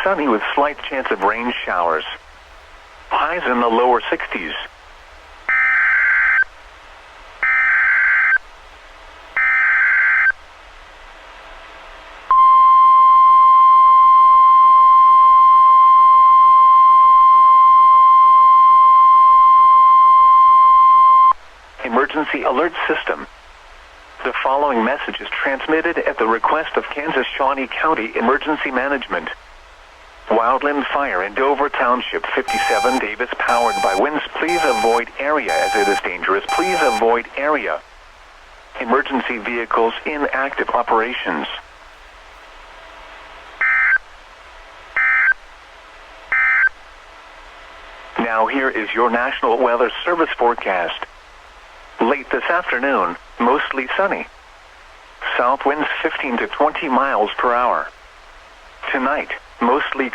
sunny with slight chance of rain showers. Highs in the lower 60s. Emergency alert system. The following message is transmitted at the request of Kansas Shawnee County Emergency Management. Wildland fire in Dover Township 57 Davis powered by winds. Please avoid area as it is dangerous. Please avoid area. Emergency vehicles in active operations. Now here is your National Weather Service forecast. Late this afternoon, mostly sunny. South winds 15 to 20 miles per hour. Tonight, mostly